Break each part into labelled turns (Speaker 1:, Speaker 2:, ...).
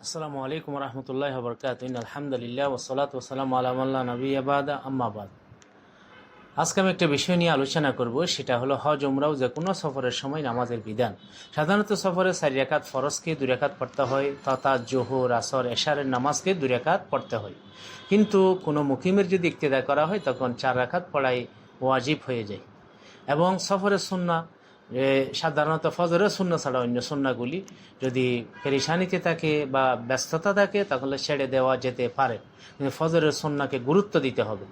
Speaker 1: আসসালামু আলাইকুম রহমতুল্লাহ বরকাত আলহামদুলিল্লাহ ওসলাত ওসালাম আলামাল্লাহ নবী আবাদা আম্মাবাদ। আজকে আমি একটা বিষয় নিয়ে আলোচনা করব, সেটা হলো হজ উমরাও যে কোনো সফরের সময় নামাজের বিধান। সাধারণত সফরে 4 রাকাত ফরজকে 2 রাকাত পড়তে হয়, তথা জোহর আসর এশারের নামাজকে 2 রাকাত পড়তে হয়। কিন্তু কোনো মুকিমের যদি ইক্তেদা করা হয় তখন 4 রাকাত পড়াই ওয়াজিব হয়ে যায়। এবং সফরের সুন্নাহ সাধারণত ফজরের সুন্নাহ ছাড়া অন্য সুন্নাহগুলি যদি পেরেশানিতে থাকে বা ব্যস্ততা থাকে তাহলে ছেড়ে দেওয়া যেতে পারে, কিন্তু ফজরের সুন্নাহকে গুরুত্ব দিতে হবে।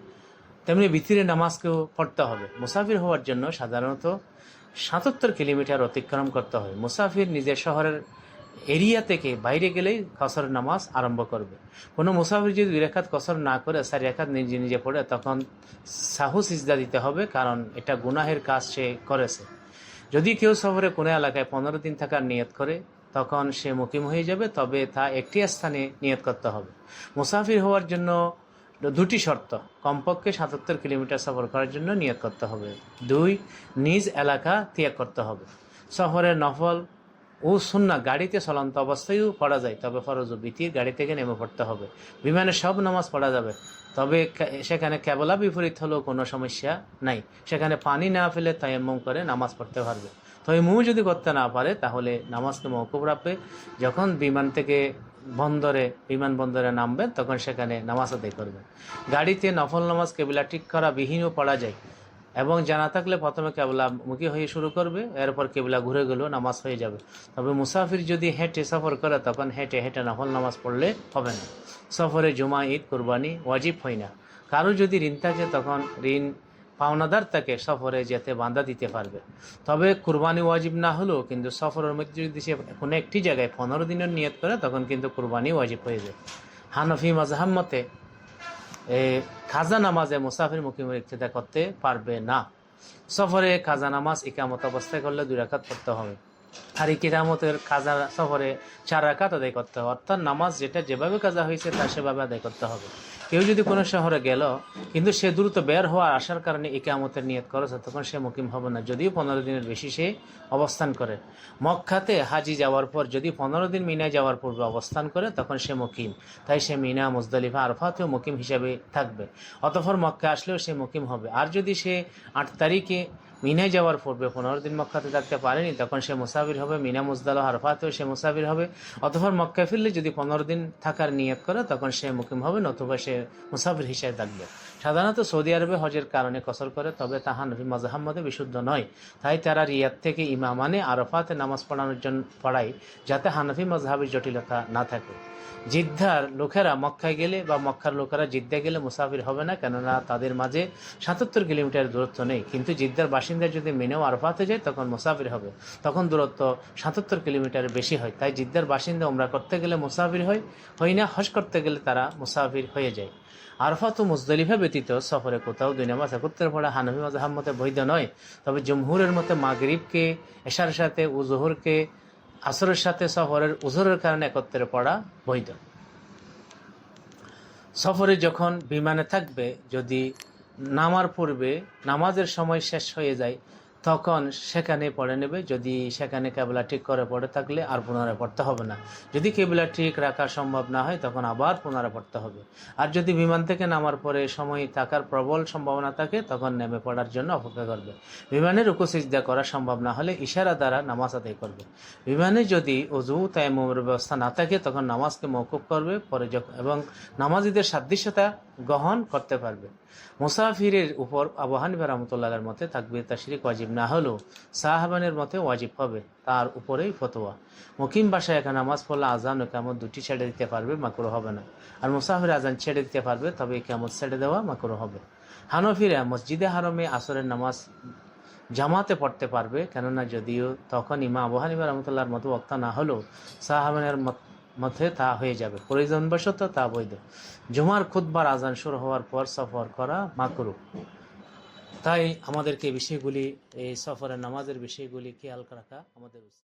Speaker 1: তেমনি ভিতরে নামাজকেও পড়তে হবে। মুসাফির হওয়ার জন্য সাধারণত 77 কিলোমিটার অতিক্রম করতে হয়। মুসাফির নিজের শহরের এরিয়া থেকে বাইরে গেলেই কসর নামাজ আরম্ভ করবে। কোনো মুসাফির যদি 2 রাকাত কসর না করে 4 রাকাত নিজে নিজে পড়ে তখন সাহু সিজদা দিতে হবে, কারণ এটা গুনাহের কাজ সে করেছে। যদি কেউ সফরে কোনো এলাকায় 15 দিন থাকার নিয়ত করে তখন সে মুকিম হয়ে যাবে, তবে তা একটি স্থানে নিয়ত করতে হবে। মুসাফির হওয়ার জন্য 2টি শর্ত: কমপক্ষে 77 কিলোমিটার সফর করার জন্য নিয়ত করতে হবে। 2, নিজ এলাকা ত্যাগ করতে হবে। সফরের নফল ও সুন্নাহ গাড়িতে চলন্ত অবস্থায়ও পড়া যায়, তবে ফরজ ও বিতির গাড়ি থেকে নেমে পড়তে হবে। বিমানে সব নামাজ পড়া যাবে, তবে সেখানে কেবলা বিপরীত হলেও কোনো সমস্যা নাই। সেখানে পানি না ফেলে তায়াম্মুম করে নামাজ পড়তে পারবে। তায়াম্মুম যদি করতে না পারে তাহলে নামাজকে মওকুফ রাখবে। যখন বিমানবন্দরে নামবেন তখন সেখানে নামাজ আদায় করবেন। গাড়িতে নফল নামাজ কেবলা ঠিক করা বিহীনও পড়া যায়, এবং জানা থাকলে প্রথমে কেবলা মুখী হয়ে শুরু করবে, এরপর কেবলা ঘুরে গেলেও নামাজ হয়ে যাবে। তবে মুসাফির যদি হেঁটে সফর করে তখন হেঁটে হেঁটে নফল নামাজ পড়লে হবে না। সফরে জুমা, ঈদ, কুরবানি ওয়াজিব হয় না। কারো যদি ঋণ থাকে তখন ঋণ পাওনাদার তাকে সফরে যেতে বাধা দিতে পারবে। তবে কুরবানি ওয়াজিব না হলেও কিন্তু সফরের মধ্যে যদি সে কোনো একটি জায়গায় 15 দিনের নিয়ত করে তখন কিন্তু কুরবানি ওয়াজিব হয়ে যায়। হানফি মাযহাব মতে খাজা নামাজে মুসাফির মুকিমের ইক্তেদা করতে পারবে না। সফরে খাজা নামাজ ইকামত অবস্থায় করলে 2 রাকাত পড়তে হবে, আর ইকামতের খাজা সফরে 4 রাকাত আদায় করতে হবে। অর্থাৎ নামাজ যেটা যেভাবে কাজা হয়েছে তা সেভাবে আদায় করতে হবে। কেউ যদি কোনো শহরে গেল কিন্তু সে দ্রুত বের হওয়ার আসার কারণে ইকামতের নিয়ত করেছে তখন সে মুকিম হবে না, যদিও 15 দিনের বেশি সে অবস্থান করে। মক্কাতে হাজি যাওয়ার পর যদি 15 দিন মিনায় যাওয়ার পূর্বে অবস্থান করে তখন সে মুকিম। তাই সে মিনা, মুজদালিফা, আরফাতেও মুকিম হিসাবে থাকবে। অতঃপর মক্কা আসলেও সে মুকিম হবে। আর যদি সে 8 তারিখে মিনায় যাওয়ার পূর্বে 15 দিন মক্কাতে থাকতে পারেনি তখন সে মুসাফির হবে। মিনা, মুজদালিফা, আরফাতেও সে মুসাফির হবে। অতঃপর মক্কায় ফিরলে যদি 15 দিন থাকার নিয়ত করে তখন সে মুকিম হবে, নতুবা সে মুসাফির হিসেবে থাকবে। সাধারণত সৌদি আরবে হজের কারণে কসর করে, তবে তা হানফি মাযহাব মতে বিশুদ্ধ নয়। তাই তারা রিয়াদ থেকে ইমামানে আরফাতে নামাজ পড়ানোর জন্য পড়ায়, যাতে হানফি মাযহাবের জটিলতা না থাকে। জিদ্দার লোকেরা মক্কায় গেলে বা মক্কার লোকেরা জিদ্দা গেলে মুসাফির হবে না, কেননা তাদের মাঝে 77 কিলোমিটার দূরত্ব নেই। কিন্তু জিদ্দার বাসিন্দা যদি মিনেও আরফাতে যায় তখন মুসাফির হবে, তখন দূরত্ব 77 কিলোমিটারের বেশি হয়। তাই জিদ্দার বাসিন্দা উমরা করতে গেলে মুসাফির হয় না, হজ করতে গেলে তারা মুসাফির হয়ে যায়। আরফাত ও মুজদালিফা ব্যতীত সফরে কোথাও 2 নামাজ একত্রে পড়া হানফি মাযহাব মতে বৈধ নয়। তবে জমহুরের মতে মাগরিবকে এশার সাথে ও জোহরকে আসরের সাথে সফরের উজুরের কারণে একত্রে পড়া বৈধ। সফরে যখন বিমানে থাকবে, যদি নামার পূর্বে নামাজের সময় শেষ হয়ে যায় তখন সেখানে পড়ে নেবে। যদি সেখানে কেবলা ঠিক করে পড়ে থাকলে আর পুনরায় পড়তে হবে না। যদি কেবলা ঠিক রাখা সম্ভব না হয় তখন আবার পুনরায় পড়তে হবে। আর যদি বিমান থেকে নামার পরে সময় থাকার প্রবল সম্ভাবনা থাকে তখন নেমে পড়ার জন্য অপেক্ষা করবে। বিমানে রুকু সিজদা করা সম্ভব না হলে ইশারা দ্বারা নামাজ আদায় করবে। বিমানে যদি ওযু তায়াম্মুমের ব্যবস্থা না থাকে তখন নামাজকে মওকুফ করবে পরে এবং নামাজীদের সাদৃশ্যতা গ্রহণ করতে পারবে। মুসাফিরের উপর আবু হানিফা রাহমাতুল্লাহর মতে তাকবীর তাশরিক ওয়াজিব না হলেও সাহাবানের মতে ওয়াজিব হবে, তার উপরেই ফতোয়া। মুকিম বাসায় একা নামাজ পড়লে আজান ও ইকামত 2টি ছেড়ে দিতে পারবে, মাকরুহ হবে না। আর মুসাফির আজান ছেড়ে দিতে পারবে, তবে ইকামত ছেড়ে দেওয়া মাকরুহ হবে। হানফিরা মসজিদে হারমে আসরের নামাজ জামাতে পড়তে পারবে, কেননা যদিও তখন ইমাম আবু হানিফা রাহমাতুল্লাহর মতো বক্তা না হলেও সাহাবানের মধ্যে তা হয়ে যাবে, প্রয়োজনবশত তা বৈধ। জুমার খুতবার আজান শুরু হওয়ার পর সফর করা মাকরুহ। তাই আমাদেরকে বিষয়গুলি, এই সফরের নামাজের বিষয়গুলি খেয়াল রাখা আমাদের উচিত।